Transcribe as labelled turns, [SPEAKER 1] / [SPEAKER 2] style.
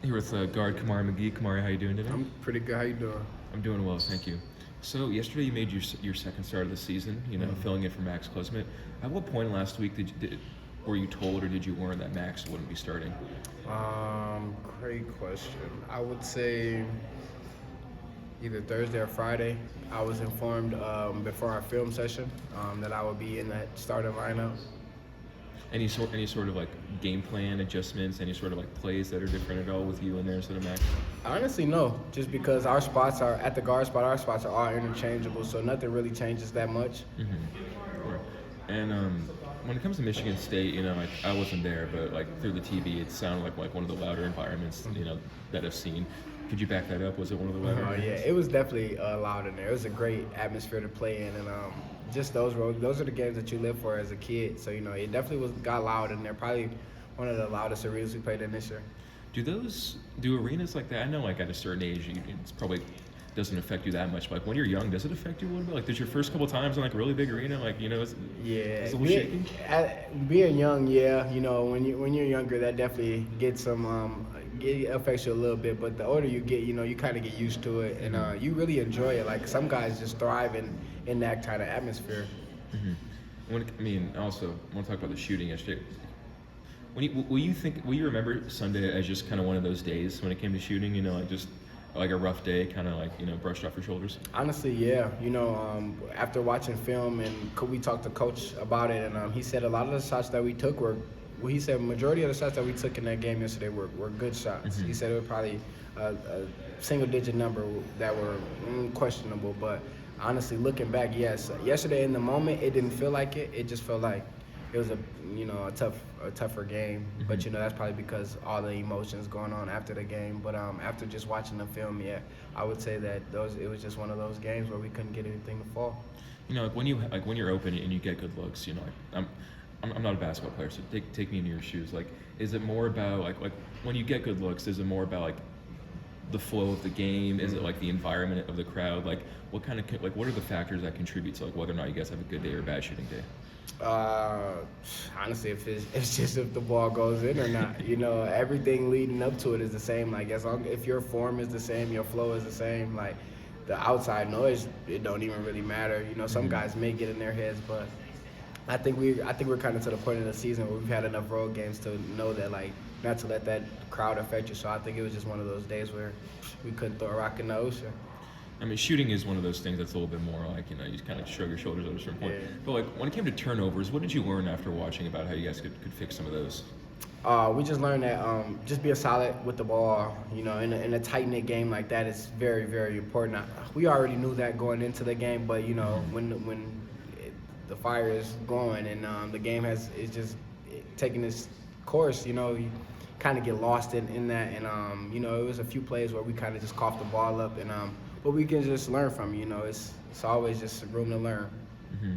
[SPEAKER 1] Here with guard Kamari McGee. Kamari, how you doing today?
[SPEAKER 2] I'm pretty good. How you doing?
[SPEAKER 1] I'm doing well, thank you. So yesterday you made your second start of the season. Filling in for Max Klesmit. At what point last week were you told or did you learn that Max wouldn't be starting?
[SPEAKER 2] Great question. I would say either Thursday or Friday. I was informed before our film session that I would be in that starting lineup.
[SPEAKER 1] Any sort of like game plan adjustments? Any sort of like plays that are different at all with you in there instead of Max?
[SPEAKER 2] Honestly, no. Just because our spots are at the guard spot, our spots are all interchangeable, so nothing really changes that much.
[SPEAKER 1] Mm-hmm. Sure. And when it comes to Michigan State, like I wasn't there, but like through the TV, it sounded like one of the louder environments that I've seen. Could you back that up? Was it one of the louder?
[SPEAKER 2] Yeah, it was definitely loud in there. It was a great atmosphere to play in, and just those are the games that you live for as a kid. So it definitely got loud in there. Probably one of the loudest arenas we played in this year.
[SPEAKER 1] Do arenas like that? I know, like at a certain age, it's probably doesn't affect you that much. But like when you're young, does it affect you a little bit? Like, does your first couple times in like a really big arena, is a little shaky?
[SPEAKER 2] Being young, yeah. When you're younger, that definitely gets some. It affects you a little bit, but the older you get, you kind of get used to it, and you really enjoy it. Like some guys just thrive in that kind of atmosphere.
[SPEAKER 1] Mm-hmm. Also, I want to talk about the shooting yesterday. Will you remember Sunday as just kind of one of those days when it came to shooting? Just like a rough day, kind of like brushed off your shoulders.
[SPEAKER 2] Honestly, yeah. After watching film and we talked to Coach about it, and he said a lot of the shots that we took were. Well, he said majority of the shots that we took in that game yesterday were good shots. Mm-hmm. He said it was probably a single-digit number that were questionable. But honestly, looking back, yes, yesterday in the moment, it didn't feel like it. It just felt like it was a tougher game. Mm-hmm. But that's probably because all the emotions going on after the game. But after just watching the film, yeah, I would say that it was just one of those games where we couldn't get anything to fall.
[SPEAKER 1] When you're open and you get good looks, I'm not a basketball player, so take me into your shoes. Like, is it more about like when you get good looks? Is it more about like the flow of the game? Is it like the environment of the crowd? Like, what are the factors that contribute to like whether or not you guys have a good day or a bad shooting day?
[SPEAKER 2] Honestly, it's just if the ball goes in or not. Everything leading up to it is the same. Like as long if your form is the same, your flow is the same. Like the outside noise, it don't even really matter. Some guys may get in their heads, but. I think we're kind of to the point in the season where we've had enough road games to know that not to let that crowd affect you. So I think it was just one of those days where we couldn't throw a rock in the ocean.
[SPEAKER 1] Shooting is one of those things that's a little bit more like you just kind of shrug your shoulders at a certain point. Yeah. But like when it came to turnovers, what did you learn after watching about how you guys could fix some of those?
[SPEAKER 2] We just learned that just be solid with the ball. In a tight knit game like that, it's very, very important. We already knew that going into the game, but when the fire is going and the game is just taking its course, you kind of get lost in that, and it was a few plays where we kind of just coughed the ball up, and but we can just learn from. It's always just room to learn.
[SPEAKER 1] Mm-hmm.